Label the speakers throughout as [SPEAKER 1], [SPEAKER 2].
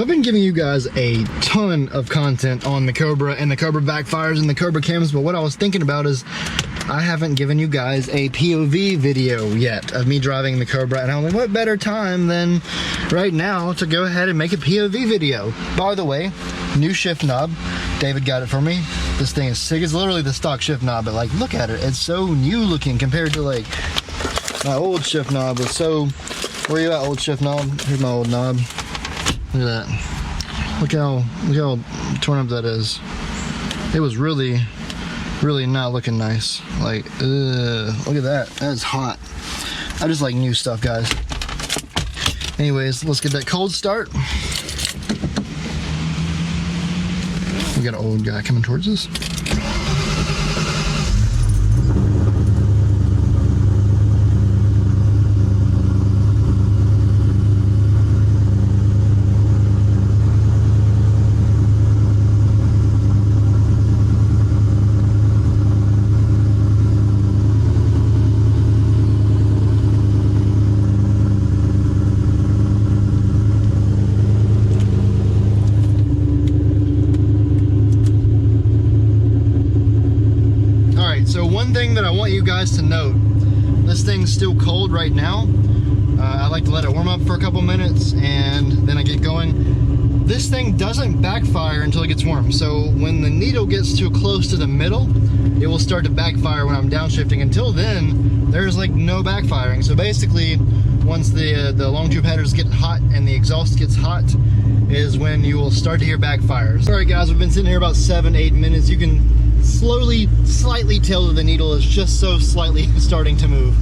[SPEAKER 1] So I've been giving you guys a ton of content on the Cobra and the Cobra backfires and the Cobra cams, but what I was thinking about is I haven't given you guys a POV video yet of me driving the Cobra, and I'm like, what better time than right now to go ahead and make a POV video. By the way, new shift knob. David got it for me. This thing is sick. It's literally the stock shift knob, but like, look at it. It's so new looking compared to like my old shift knob. It's so, where you at, old shift knob? Here's my old knob. Look at that. Look how torn up that is. It was really not looking nice. Like, look at that. That is hot. I just like new stuff, guys. Anyways, let's get that cold start. We got an old guy coming towards us. So one thing that I want you guys to note, this thing's still cold right now. I like to let it warm up for a couple minutes and then I get going. This thing doesn't backfire until it gets warm. So when the needle gets too close to the middle, it will start to backfire when I'm downshifting. Until then, there's like no backfiring. So basically, once the long tube headers get hot and the exhaust gets hot, is when you will start to hear backfires. All right guys, we've been sitting here about 7-8 minutes. You can slightly tell that the needle is just so slightly starting to move.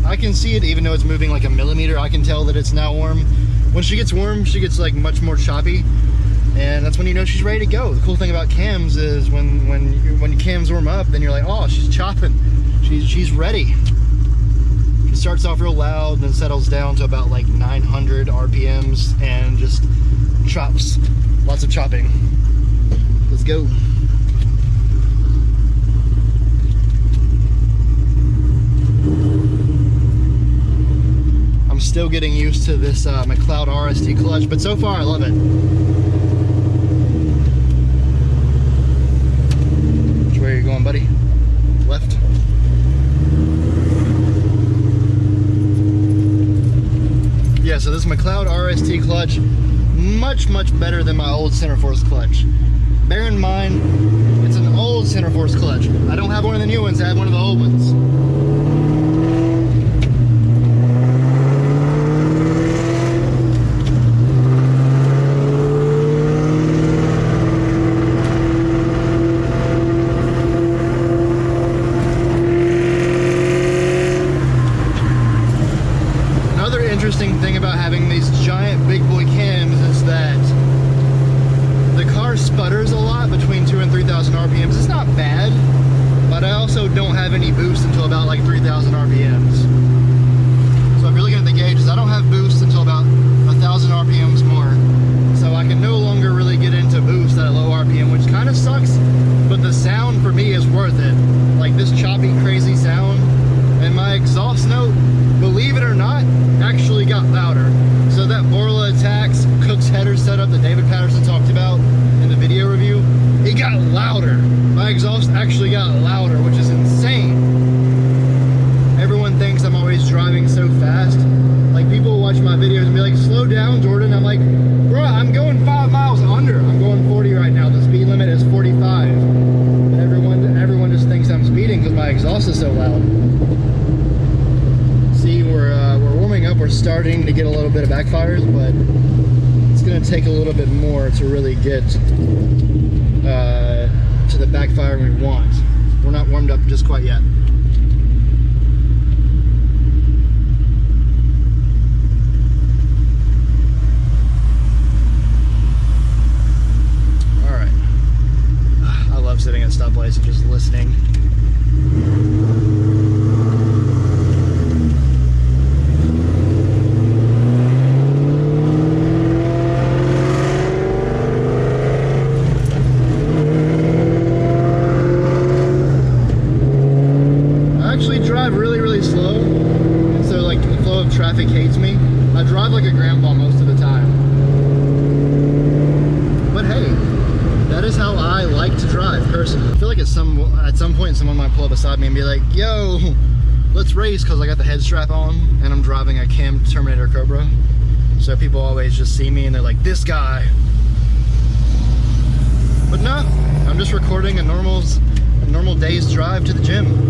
[SPEAKER 1] I can see it even though it's moving like a millimeter. I can tell that it's now warm. When she gets warm, she gets like much more choppy, and that's when you know she's ready to go. The cool thing about cams is when cams warm up, then you're like, oh, she's chopping. She's ready. She starts off real loud, then settles down to about like 900 RPMs and just chops. Lots of chopping. Let's go. Still getting used to this McLeod RST clutch, but so far I love it. Where are you going, buddy? Left? Yeah, so this McLeod RST clutch, much better than my old center force clutch. Bear in mind, it's an old center force clutch. I don't have one of the new ones, I have one of the old ones. Interesting thing about having these giant big boy cams is that the car sputters a lot between 2,000 and 3,000 RPMs. It's not bad, but I also don't have any boost until about like 3,000 RPMs. So if you're looking at the gauges, I don't have boost until about 1,000 RPMs more. So I can no longer really get into boost at a low RPM, which kind of sucks, but the sound for me is worth it. Like this choppy, crazy sound, and my exhaust note, believe it or not, actually got louder. So that Boral Atak Cook's header setup that David Patterson talked about in the video review, it got louder. My exhaust actually got louder, which is insane. Everyone thinks I'm always driving so fast. Like, people watch my videos and be like, slow down, Jordan. I'm like, bro, I'm going 5 miles under. I'm going 40 right now. The speed limit is 45. And everyone just thinks I'm speeding because my exhaust is so loud. See, we're warming up. We're starting to get a little bit of backfires, but it's going to take a little bit more to really get to the backfire we want. We're not warmed up just quite yet. All right. I love sitting at stoplights and just listening. person. I feel like at some point someone might pull up beside me and be like, yo, let's race, because I got the head strap on and I'm driving a cam Terminator Cobra. So people always just see me and they're like, this guy. But no, I'm just recording a normal day's drive to the gym.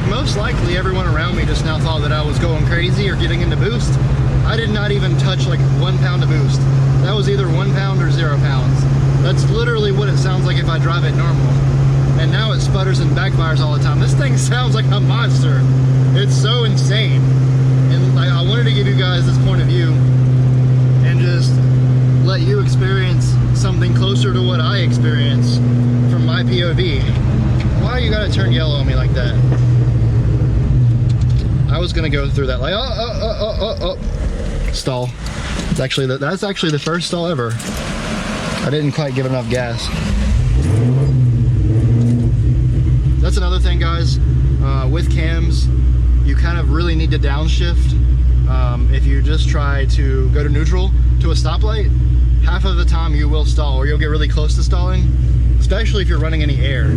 [SPEAKER 1] Most likely everyone around me just now thought that I was going crazy or getting into boost. I did not even touch like 1 pound of boost. That was either 1 pound or 0 pounds. That's literally what it sounds like if I drive it normal. And now it sputters and backfires all the time. This thing sounds like a monster. It's so insane. And like, I wanted to give you guys this point of view and just let you experience something closer to what I experience from my POV. Why you gotta turn yellow on me like that? I was gonna go through that like stall. That's actually the first stall ever. I didn't quite give enough gas. That's another thing, guys. With cams, you kind of really need to downshift. If you just try to go to neutral to a stoplight, half of the time you will stall, or you'll get really close to stalling, especially if you're running any air.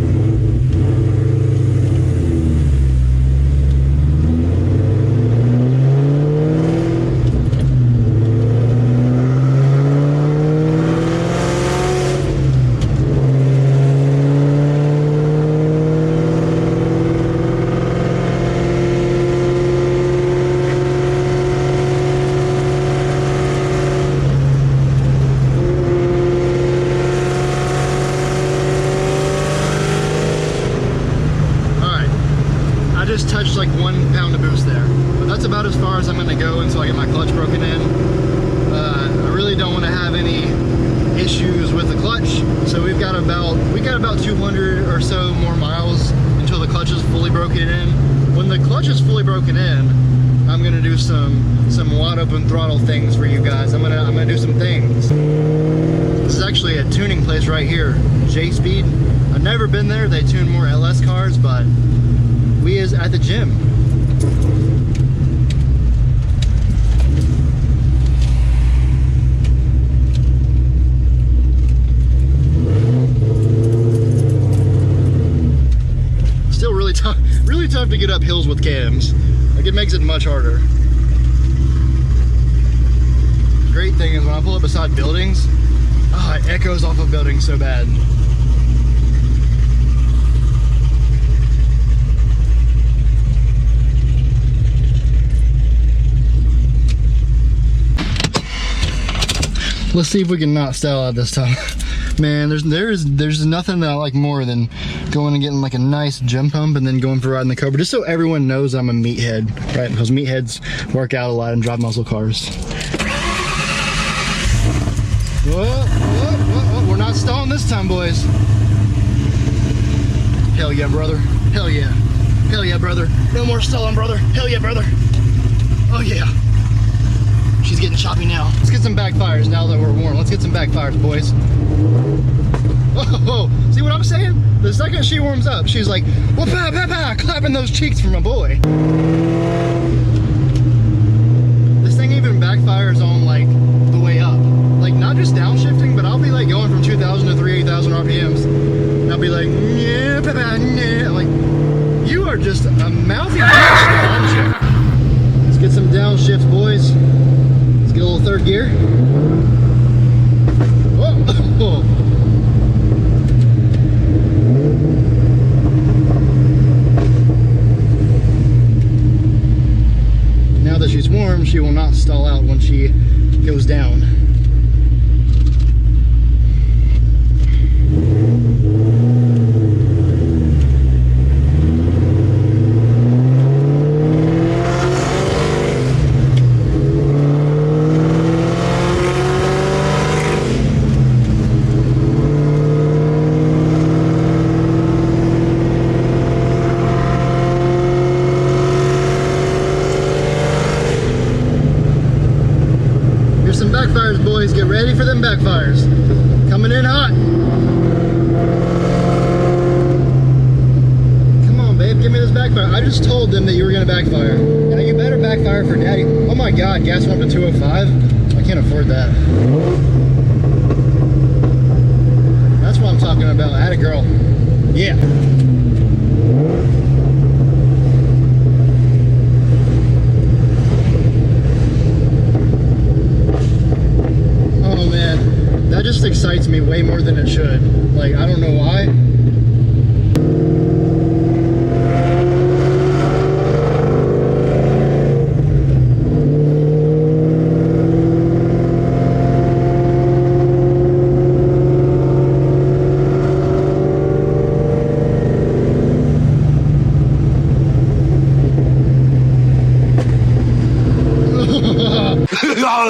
[SPEAKER 1] Touched like 1 pound of boost there, but that's about as far as I'm going to go until I get my clutch broken in. I really don't want to have any issues with the clutch, so we got about 200 or so more miles until the clutch is fully broken in. When the clutch is fully broken in, I'm going to do some wide open throttle things for you guys. I'm gonna do some things. This is actually a tuning place right here, J Speed. I've never been there. They tune more LS cars, but we is at the gym. Still really tough to get up hills with cams. Like, it makes it much harder. Great thing is when I pull up beside buildings, it echoes off of buildings so bad. Let's see if we can not stall out this time. Man, there's nothing that I like more than going and getting like a nice gym pump and then going for a ride in the Cobra, just so everyone knows I'm a meathead, right? Because meatheads work out a lot and drive muscle cars. Whoa, we're not stalling this time, boys. Hell yeah, brother. Hell yeah. Hell yeah, brother. No more stalling, brother. Hell yeah, brother. Oh yeah. She's getting choppy now. Let's get some backfires now that we're warm. Let's get some backfires, boys. Whoa, see what I'm saying? The second she warms up, she's like, well, clapping those cheeks for my boy. This thing even backfires on like the way up. Like, not just downshifting, but I'll be like going from 2,000 to 3,000 RPMs. And I'll be like, yeah, yeah. Like, you are just a mouthy bitch. Let's get some downshifts, boys. Get a little third gear. Whoa. Now that she's warm, she will not stall out when she goes down. boys, get ready for them backfires. Coming in hot. Come on, babe, give me this backfire. I just told them that you were gonna backfire. Now you better backfire for daddy. Oh my God, gas went up to 205. I can't afford that. That's what I'm talking about. I had a girl. Yeah. Oh man, that just excites me way more than it should. Like, I don't know why.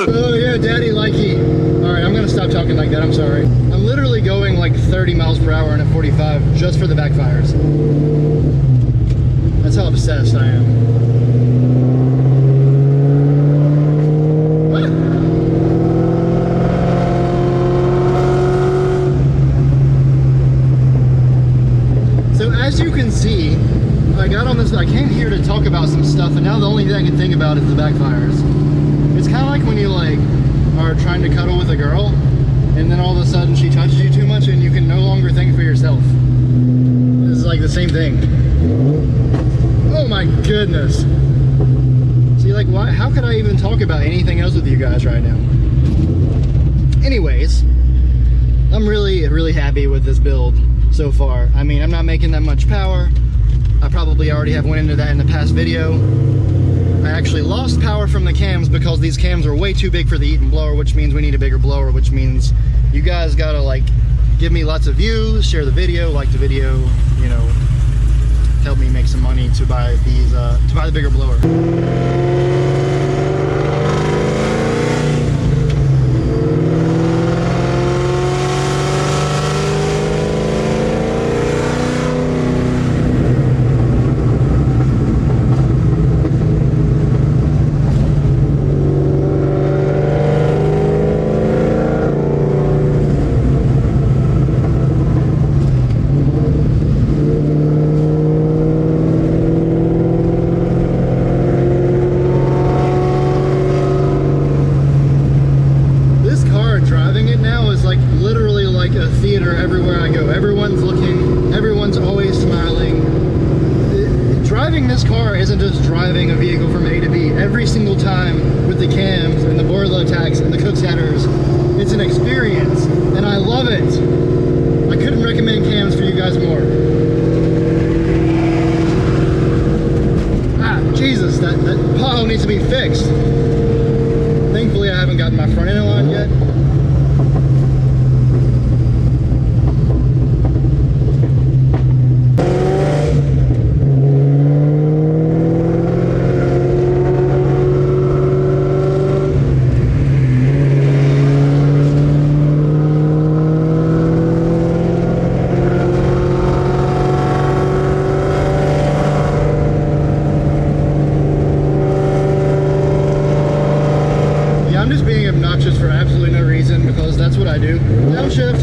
[SPEAKER 1] Oh yeah, daddy likey. Alright, I'm gonna stop talking like that, I'm sorry. I'm literally going like 30 miles per hour and at 45 just for the backfires. That's how obsessed I am. What? So as you can see, I got on this, I came here to talk about some stuff, and now the only thing I can think about is the backfires. It's kind of like when you like are trying to cuddle with a girl and then all of a sudden she touches you too much and you can no longer think for yourself. This is like the same thing. Oh my goodness. See, like, why? How could I even talk about anything else with you guys right now? Anyways, I'm really happy with this build so far. I mean, I'm not making that much power. I probably already have went into that in the past video. I actually lost power from the cams because these cams are way too big for the Eaton blower, which means we need a bigger blower, which means you guys gotta like give me lots of views, share the video, like the video, you know, help me make some money to buy these, to buy the bigger blower. Everywhere I go, everyone's looking, everyone's always smiling. Driving this car isn't just driving a vehicle from A to B. Every single time with the cams and the Boral Ataks and the Cook's headers, it's an experience, and I love it. I couldn't recommend cams for you guys more. Ah, Jesus, that pothole needs to be fixed. Thankfully, I haven't gotten my front end on yet. I'm just being obnoxious for absolutely no reason because that's what I do. Downshift.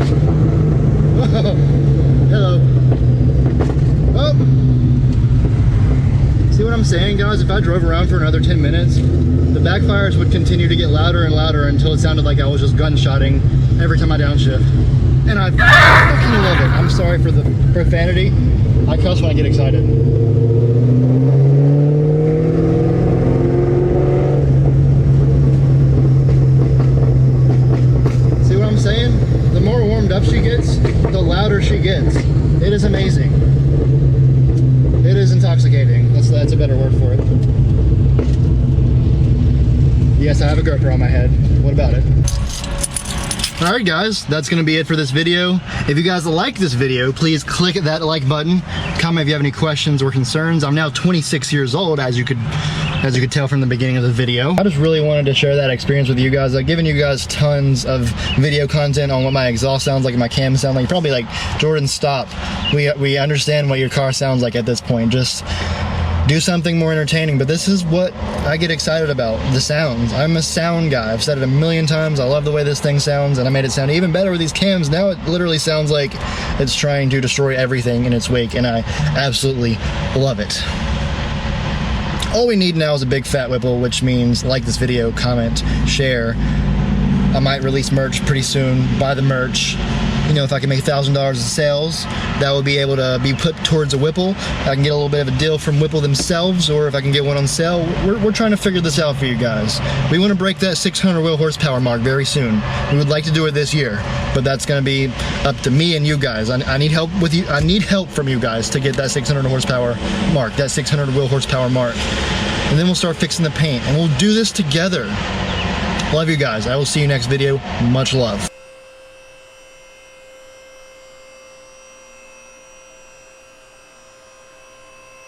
[SPEAKER 1] Oh, hello. Oh. See what I'm saying, guys? If I drove around for another 10 minutes, the backfires would continue to get louder and louder until it sounded like I was just gunshotting every time I downshift. And I fucking love it. I'm sorry for the profanity. I cuss when I get excited. The more warmed up she gets, the louder she gets. It is amazing. It is intoxicating. That's a better word for it. Yes, I have a GoPro on my head. What about it? Alright guys, that's going to be it for this video. If you guys like this video, please click that like button. Comment if you have any questions or concerns. I'm now 26 years old, as you could tell from the beginning of the video. I just really wanted to share that experience with you guys. I've given you guys tons of video content on what my exhaust sounds like and my cam sound like. You're probably like, Jordan, stop. We understand what your car sounds like at this point. Just do something more entertaining. But this is what I get excited about, the sounds. I'm a sound guy. I've said it a million times. I love the way this thing sounds, and I made it sound even better with these cams. Now it literally sounds like it's trying to destroy everything in its wake, and I absolutely love it. All we need now is a big fat Whipple, which means like this video, comment, share. I might release merch pretty soon. Buy the merch. You know, if I can make $1,000 in sales, that will be able to be put towards a Whipple. I can get a little bit of a deal from Whipple themselves, or if I can get one on sale. We're trying to figure this out for you guys. We want to break that 600 wheel horsepower mark very soon. We would like to do it this year, but that's going to be up to me and you guys. I need help with you. I need help from you guys to get that 600 horsepower mark, that 600 wheel horsepower mark. And then we'll start fixing the paint, and we'll do this together. Love you guys. I will see you next video. Much love.